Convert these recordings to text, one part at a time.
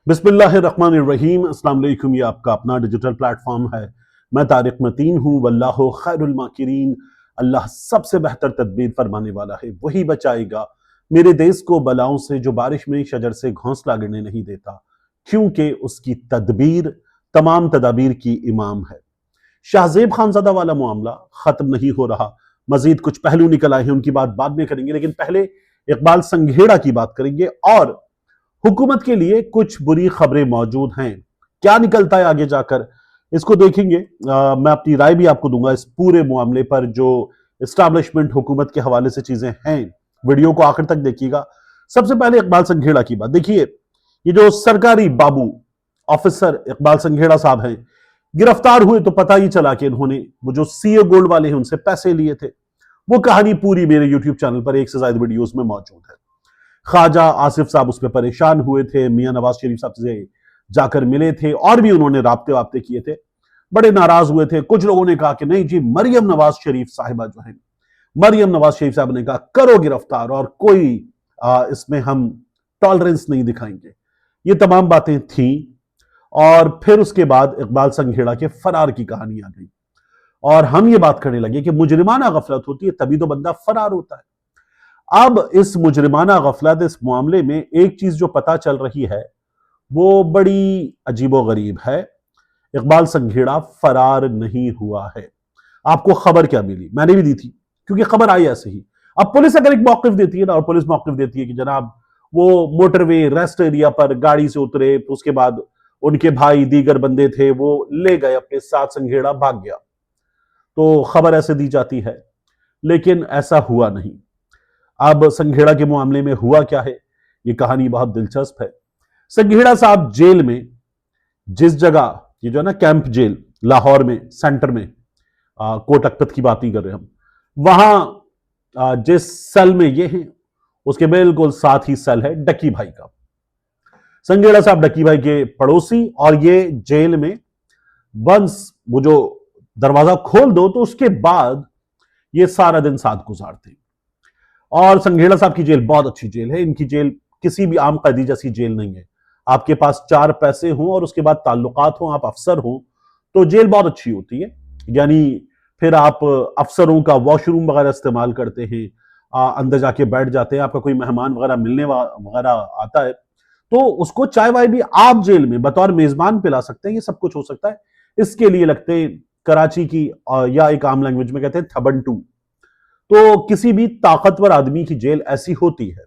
बिस्मिल्लाहिर्रहमानिर्रहीम। अस्सलाम वालेकुम। ये आपका अपना डिजिटल प्लेटफॉर्म है। मैं तारिक मतीन हूँ। वल्लाहु खैरुल माकिरीन। अल्लाह सबसे बेहतर तदबीर फरमाने वाला है, वही बचाएगा मेरे देश को बलाओं से जो बारिश में शजर से घोंसला गिरने नहीं देता, क्योंकि उसकी तदबीर तमाम तदाबीर की इमाम है। शाहजेब खानजादा वाला मामला खत्म नहीं हो रहा, मजीद कुछ पहलू निकल आए हैं, उनकी बात बाद में करेंगे, लेकिन पहले इकबाल संघेड़ा की बात करेंगे और हुकूमत के लिए कुछ बुरी खबरें मौजूद हैं। क्या निकलता है आगे जाकर इसको देखेंगे। मैं अपनी राय भी आपको दूंगा इस पूरे मामले पर, जो एस्टैब्लिशमेंट हुकूमत के हवाले से चीजें हैं। वीडियो को आखिर तक देखिएगा। सबसे पहले इकबाल संघेड़ा की बात देखिए। ये जो सरकारी बाबू ऑफिसर इकबाल संघेड़ा साहब हैं, गिरफ्तार हुए तो पता ही चला कि इन्होंने वो जो सीए गोल्ड वाले हैं उनसे पैसे लिए थे। वो कहानी पूरी मेरे यूट्यूब चैनल पर एक से ज्यादा वीडियोस में मौजूद है। ख्वाजा आसिफ साहब उस पर परेशान हुए थे, मियां नवाज शरीफ साहब से जाकर मिले थे और भी उन्होंने राब्ते वाब्ते किए थे, बड़े नाराज हुए थे। कुछ लोगों ने कहा कि नहीं जी, मरियम नवाज शरीफ साहिबा जो है, मरियम नवाज शरीफ साहब ने कहा करो गिरफ्तार और कोई इसमें हम टॉलरेंस नहीं दिखाएंगे। ये तमाम बातें थी और फिर उसके बाद इकबाल संघेड़ा के फरार की कहानी आ गई और हम ये बात करने लगे कि मुजरिमाना गफलत होती है तभी तो बंदा फरार होता है। अब इस मुजरिमाना गफलत, इस मामले में एक चीज जो पता चल रही है वो बड़ी अजीबोगरीब है। इकबाल संघेड़ा फरार नहीं हुआ है। आपको खबर क्या मिली? मैंने भी दी थी, क्योंकि खबर आई ऐसे ही। अब पुलिस अगर एक मौकिफ देती है ना, और पुलिस मौकिफ देती है कि जनाब वो मोटरवे रेस्ट एरिया पर गाड़ी से उतरे, तो उसके बाद उनके भाई दीगर बंदे थे वो ले गए अपने साथ, संघेड़ा भाग गया, तो खबर ऐसे दी जाती है, लेकिन ऐसा हुआ नहीं। अब संघेड़ा के मामले में हुआ क्या है, ये कहानी बहुत दिलचस्प है। संघेड़ा साहब जेल में, जिस जगह ये जो है ना कैंप जेल लाहौर में सेंटर में, कोट अखपत की बात नहीं कर रहे हम, वहां जिस सेल में ये हैं उसके बिल्कुल साथ ही सेल है डक्की भाई का। संघेड़ा साहब डक्की भाई के पड़ोसी, और ये जेल में वंस वो जो दरवाजा खोल दो तो उसके बाद ये सारा दिन साथ गुजारते। और संघेड़ा साहब की जेल बहुत अच्छी जेल है। इनकी जेल किसी भी आम कैदी जैसी जेल नहीं है। आपके पास चार पैसे हों और उसके बाद ताल्लुकात हों, आप अफसर हो, तो जेल बहुत अच्छी होती है। यानी फिर आप अफसरों का वॉशरूम वगैरह इस्तेमाल करते हैं, अंदर जाके बैठ जाते हैं, आपका कोई मेहमान वगैरह मिलने वगैरह आता है तो उसको चाय वाय भी आप जेल में बतौर मेजबान पिला सकते हैं। ये सब कुछ हो सकता है। इसके लिए लगते हैं कराची की, या एक आम लैंग्वेज में कहते हैं थबन टू। तो किसी भी ताकतवर आदमी की जेल ऐसी होती है।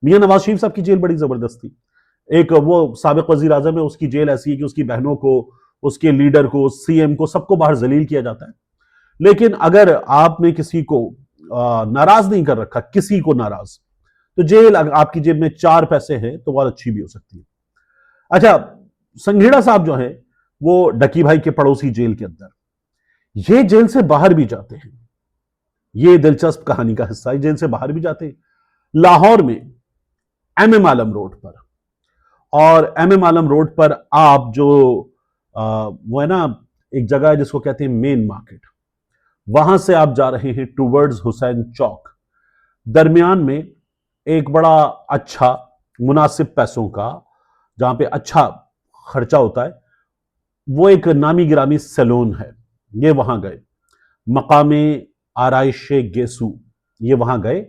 मियां नवाज शरीफ साहब की जेल बड़ी जबरदस्त थी। एक वो साबिक वजीर आजम है, उसकी जेल ऐसी है कि उसकी बहनों को, उसके लीडर को, सीएम को, सबको बाहर जलील किया जाता है। लेकिन अगर आपने किसी को नाराज नहीं कर रखा, किसी को नाराज, तो जेल अगर आपकी जेब में चार पैसे हैं तो बहुत अच्छी भी हो सकती है। अच्छा, संघेड़ा साहब जो है वो डकी भाई के पड़ोसी जेल के अंदर, ये जेल से बाहर भी जाते हैं। ये दिलचस्प कहानी का हिस्सा है। जेल से बाहर भी जाते हैं लाहौर में एमएम आलम रोड पर। और एमएम आलम रोड पर आप जो वो है ना, एक जगह है जिसको कहते हैं मेन मार्केट, वहां से आप जा रहे हैं टूवर्ड्स हुसैन चौक। दरमियान में एक बड़ा अच्छा मुनासिब पैसों का, जहां पे अच्छा खर्चा होता है, वो एक नामी गिरामी सैलून है। ये वहां गए, मकामे आराइश गेसू, ये वहां गए,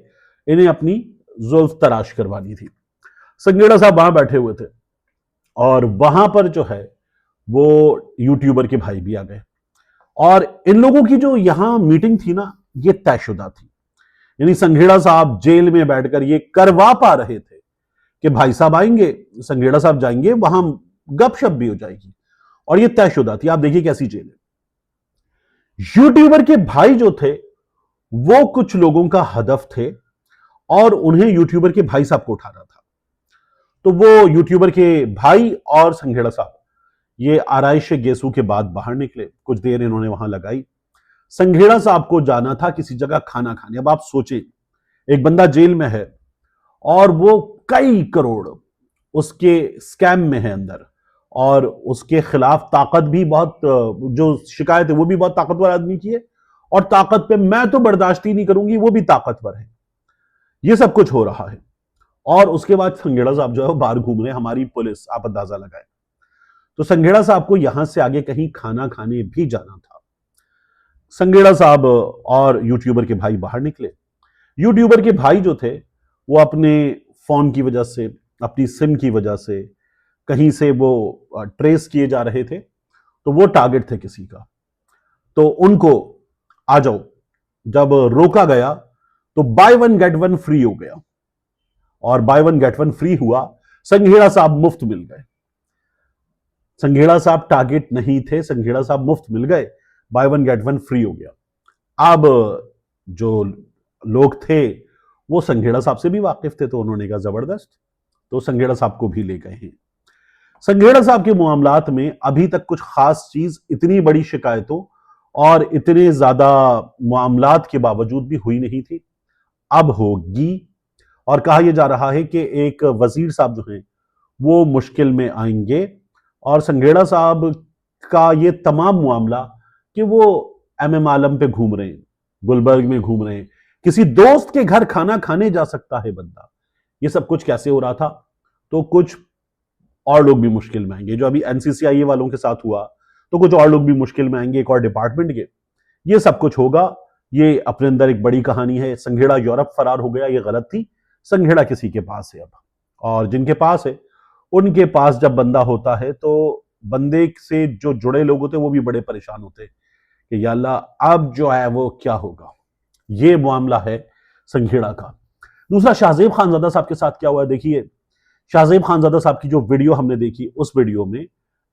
इन्हें अपनी जुल्फ तराश करवानी थी। संघेड़ा साहब वहां बैठे हुए थे और वहां पर जो है वो यूट्यूबर के भाई भी आ गए और इन लोगों की जो यहां मीटिंग थी ना, ये तयशुदा थी। यानी संघेड़ा साहब जेल में बैठकर ये करवा पा रहे थे कि भाई साहब आएंगे, संघेड़ा साहब जाएंगे, वहां गपशप भी हो जाएगी, और ये तयशुदा थी। आप देखिए कैसी जेल है। यूट्यूबर के भाई जो थे वो कुछ लोगों का हदफ थे और उन्हें यूट्यूबर के भाई साहब को उठाना था। तो वो यूट्यूबर के भाई और संघेड़ा साहब ये आराइश गेसू के बाद बाहर निकले। कुछ देर इन्होंने वहां लगाई। संघेड़ा साहब को जाना था किसी जगह खाना खाने। अब आप सोचें, एक बंदा जेल में है और वो कई करोड़ उसके स्कैम में है अंदर, और उसके खिलाफ ताकत भी बहुत, जो शिकायत है वो भी बहुत ताकतवर आदमी की है, और ताकत पे मैं तो बर्दाश्त ही नहीं करूंगी, वो भी ताकतवर है। ये सब कुछ हो रहा है और उसके बाद संघेड़ा साहब जो है वो बाहर घूम रहे हैं, हमारी पुलिस, आप अंदाजा लगाए। तो संघेड़ा साहब को यहां से आगे कहीं खाना खाने भी जाना था। संघेड़ा साहब और यूट्यूबर के भाई बाहर निकले। यूट्यूबर के भाई जो थे वो अपने फोन की वजह से, अपनी सिम की वजह से कहीं से वो ट्रेस किए जा रहे थे, तो वो टारगेट थे किसी का, तो उनको आ जाओ जब रोका गया तो by one get one free हो गया, और by one get one free हुआ, संघेड़ा साहब मुफ्त मिल गए। संघेड़ा साहब टारगेट नहीं थे, संघेड़ा साहब मुफ्त मिल गए, by one get one free हो गया। अब जो लोग थे वो संघेड़ा साहब से भी वाकिफ थे, तो उन्होंने कहा जबरदस्त, तो संघेड़ा साहब को भी ले गए हैं। संघेड़ा साहब के मामलात में अभी तक कुछ खास चीज इतनी बड़ी शिकायतों और इतने ज्यादा मामलात के बावजूद भी हुई नहीं थी, अब होगी। और कहा यह जा रहा है कि एक वजीर साहब जो हैं वो मुश्किल में आएंगे, और संघेड़ा साहब का ये तमाम मामला कि वो एमएम आलम पे घूम रहे हैं, गुलबर्ग में घूम रहे हैं, किसी दोस्त के घर खाना खाने जा सकता है बंदा, ये सब कुछ कैसे हो रहा था, तो कुछ और लोग भी मुश्किल में आएंगे। जो अभी एनसीसीआईए वालों के साथ हुआ, तो कुछ और लोग भी मुश्किल में आएंगे, एक और डिपार्टमेंट के, ये सब कुछ होगा। ये अपने अंदर एक बड़ी कहानी है। संघेड़ा यूरोप फरार हो गया, ये गलत थी। संघेड़ा किसी के पास है अब, और जिनके पास है उनके पास जब बंदा होता है तो बंदे से जो जुड़े लोग होते हैं वो भी बड़े परेशान होते हैं कि या अल्लाह अब जो है वो क्या होगा। ये मामला है संघेड़ा का। दूसरा, शाहजेब खानजादा साहब के साथ क्या हुआ है, देखिए। शाहजेब खानजादा साहब की जो वीडियो हमने देखी, उस वीडियो में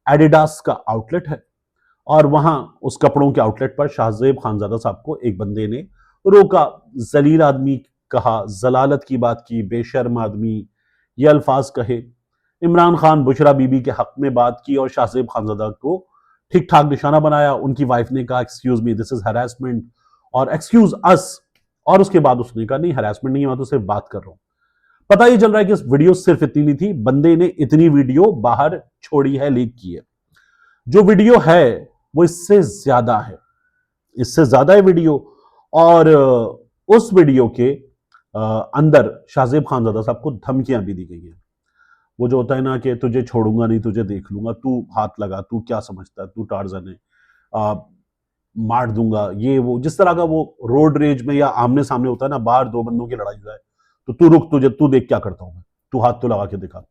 एडिडास का आउटलेट है, और वहां उस कपड़ों के आउटलेट पर शाहजेब खानजादा साहब को एक बंदे ने रोका, जलील आदमी कहा, जलालत की बात की, बेशर्म आदमी, ये अल्फाज कहे, इमरान खान बुशरा बीबी के हक में बात की, और शाहजेब खानजादा को ठीक ठाक निशाना बनाया। उनकी वाइफ ने कहा excuse me, this is harassment, और एक्सक्यूज अस, और उसके बाद उसने कहा नहीं हैरेसमेंट नहीं, मैं तो सिर्फ बात कर रहा हूं। पता ये चल रहा है कि इस वीडियो सिर्फ इतनी नहीं थी, बंदे ने इतनी वीडियो बाहर छोड़ी है, लीक की है। जो वीडियो है वो इससे ज्यादा है, इससे ज्यादा है वीडियो। और उस वीडियो के अंदर शाहजेब खानजादा साहब को धमकियां भी दी गई हैं। वो जो होता है ना कि तुझे छोड़ूंगा नहीं, तुझे देख लूंगा, तू हाथ लगा, तू क्या समझता है, तू टार्जन है, मार दूंगा, ये वो, जिस तरह का वो रोड रेज में या आमने सामने होता है ना, बाहर दो बंदों की लड़ाई हो जाए तो तू रुक, तुझे, तू देख क्या करता हूं मैं, तू हाथ तो लगा के दिखा।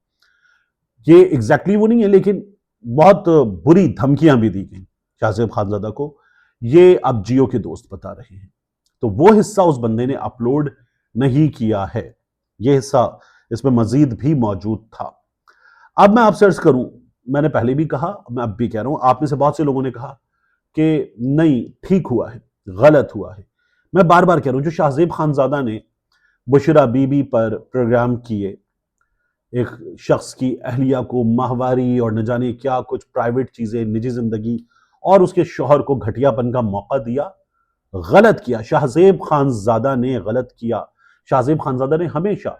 ये एग्जैक्टली वो नहीं है, लेकिन बहुत बुरी धमकियां भी दी गई शाहजेब खानजादा को। ये अब जियो के दोस्त बता रहे हैं, तो वो हिस्सा उस बंदे ने अपलोड नहीं किया है, ये हिस्सा इसमें मजीद भी मौजूद था। अब मैं आपसे अर्ज करूं, मैंने पहले भी कहा, मैं अब भी कह रहा हूं, आप में से बहुत से लोगों ने कहा कि नहीं ठीक हुआ है, गलत हुआ है। मैं बार बार कह रहा हूं, जो शाहजेब खानजादा ने बुशरा बीबी पर प्रोग्राम किए, एक शख्स की अहलिया को माहवारी और न जाने क्या कुछ प्राइवेट चीजें, निजी जिंदगी, और उसके शौहर को घटियापन का मौका दिया, गलत किया। शाहजेब खानजादा ने गलत किया। शाहजेब खानजादा ने हमेशा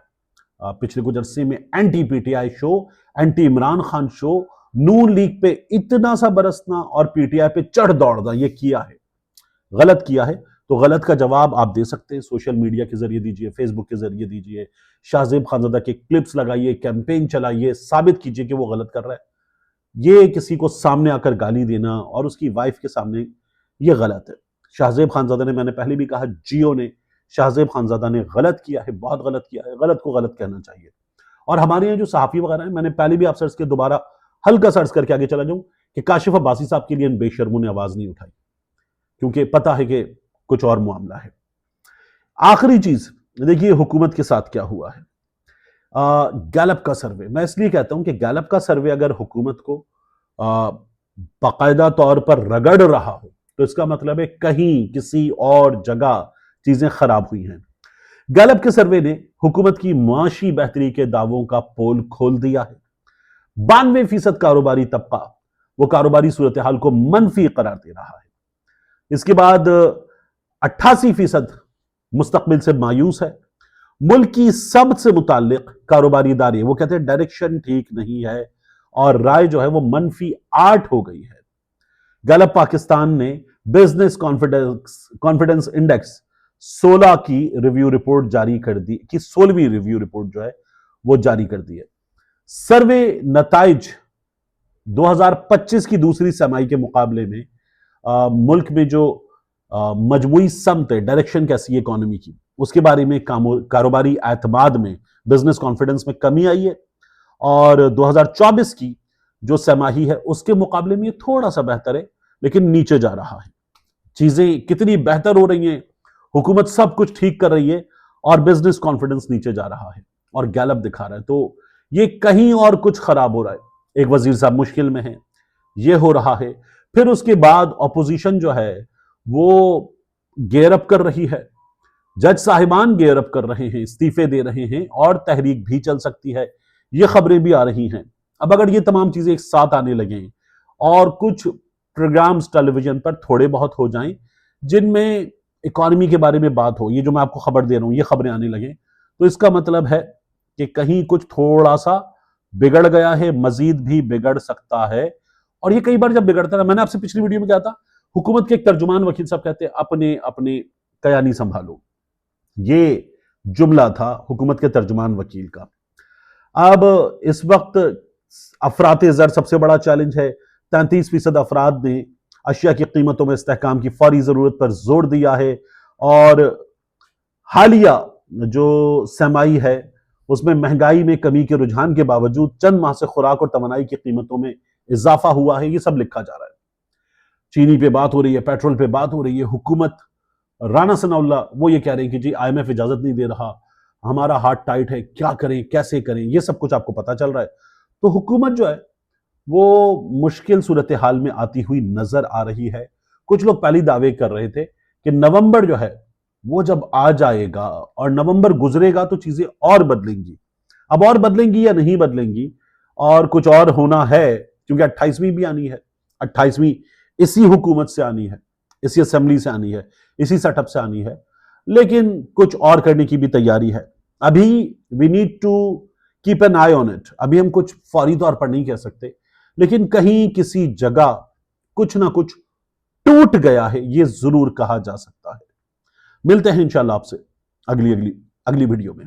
पिछले कुछ अरसे में anti PTI show, anti Imran Khan show, Noon League पे इतना सा बरसना और पीटीआई पे चढ़ दौड़ना, ये किया है, गलत किया है। तो गलत का जवाब आप दे सकते हैं, सोशल मीडिया के जरिए दीजिए, फेसबुक के जरिए दीजिए, शाहजेब खानजादा के क्लिप्स लगाइए, कैंपेन चलाइए, साबित कीजिए कि वो गलत कर रहा है। ये किसी को सामने आकर गाली देना और उसकी वाइफ के सामने, ये गलत है। शाहजेब खानजादा ने, मैंने पहले भी कहा, जियो ने, शाहजेब खानजादा ने गलत किया है, बहुत गलत किया है, गलत को गलत कहना चाहिए। और हमारे यहाँ जो सहाफी वगैरह हैं, मैंने पहले भी आप सर्च के, दोबारा हल्का सर्च करके आगे चला जाऊं कि काशिफ अब्बासी साहब के लिए इन बेशर्मों ने आवाज नहीं उठाई, क्योंकि पता है कि कुछ और मामला है। आखिरी चीज देखिए, हुकूमत के साथ क्या हुआ है। गैलप का सर्वे, मैं इसलिए कहता हूं कि गैलप का सर्वे अगर हुकूमत को बाकायदा तौर पर रगड़ रहा हो, तो इसका मतलब है कहीं किसी और जगह चीजें खराब हुई हैं। गैलप के सर्वे ने हुकूमत की माशी बेहतरी के दावों का पोल खोल दिया है। 92% कारोबारी तबका वो कारोबारी सूरत हाल को मनफी करार दे रहा है। इसके बाद 88% मुस्तकबिल से मायूस है। मुल्क की सबसे मुताल्लिक कारोबारी इदारे वो कहते हैं डायरेक्शन ठीक नहीं है, और राय जो है वो -8 हो गई है। गैलप पाकिस्तान ने बिजनेस कॉन्फिडेंस इंडेक्स 16 की रिव्यू रिपोर्ट जारी कर दी, कि 16वीं रिव्यू रिपोर्ट जो है वो जारी कर दी है। सर्वे नताइज 2025 की दूसरी तिमाही के मुकाबले में मुल्क में जो मजमूई समत है, डायरेक्शन कैसी है इकोनॉमी की, उसके बारे में कारोबारी एतमाद में, बिजनेस कॉन्फिडेंस में कमी आई है। और 2024 की जो तिमाही है उसके मुकाबले में ये थोड़ा सा बेहतर है, लेकिन नीचे जा रहा है। चीजें कितनी बेहतर हो रही हैं, हुकूमत सब कुछ ठीक कर रही है और बिजनेस कॉन्फिडेंस नीचे जा रहा है और गैलप दिखा रहा है, तो ये कहीं और कुछ खराब हो रहा है। एक वजीर साहब मुश्किल में है, ये हो रहा है। फिर उसके बाद ऑपोजिशन जो है वो गेयरअप कर रही है, जज साहिबान गेयरअप कर रहे हैं, इस्तीफे दे रहे हैं और तहरीक भी चल सकती है, ये खबरें भी आ रही हैं। अब अगर ये तमाम चीजें एक साथ आने लगें और कुछ प्रोग्राम्स टेलीविजन पर थोड़े बहुत हो जाएं जिनमें इकोनॉमी के बारे में बात हो, ये जो मैं आपको खबर दे रहा हूं, ये खबरें आने लगे, तो इसका मतलब है कि कहीं कुछ थोड़ा सा बिगड़ गया है, मजीद भी बिगड़ सकता है। और ये कई बार जब बिगड़ता है, मैंने आपसे पिछली वीडियो में कहा था, हुकूमत के एक तर्जुमान वकील साहब कहते हैं अपने अपने कयानी संभालो, ये जुमला था हुकूमत के तर्जुमान वकील का। अब इस वक्त अफराते ज़र सबसे बड़ा चैलेंज है। 33% अफराद ने अशिया की कीमतों में इस्तेहकाम की फौरी जरूरत पर जोर दिया है और हालिया जो तिमाही है उसमें महंगाई में कमी के रुझान के बावजूद चंद माह से खुराक और तमनाई की कीमतों में इजाफा हुआ है, ये सब लिखा जा रहा है। चीनी पे बात हो रही है, पेट्रोल पे बात हो रही है। हुकूमत राना सनाउल्लाह वो ये कह रहे हैं कि जी IMF इजाजत नहीं दे रहा, हमारा हाथ टाइट है, क्या करें कैसे करें, ये सब कुछ आपको पता चल रहा है। तो हुकूमत जो है वो मुश्किल सूरत हाल में आती हुई नजर आ रही है। कुछ लोग पहले दावे कर रहे थे कि नवंबर जो है वो जब आ जाएगा और नवंबर गुजरेगा तो चीजें और बदलेंगी। अब और बदलेंगी या नहीं बदलेंगी और कुछ और होना है, क्योंकि 28वीं भी आनी है। 28वीं इसी हुकूमत से आनी है, इसी असेंबली से आनी है, इसी सेटअप से आनी है, लेकिन कुछ और करने की भी तैयारी है। अभी we need to keep an eye on it. अभी हम कुछ फौरी तौर पर नहीं कह सकते, लेकिन कहीं किसी जगह कुछ ना कुछ टूट गया है, यह जरूर कहा जा सकता है। मिलते हैं इंशाल्लाह आपसे अगली वीडियो में।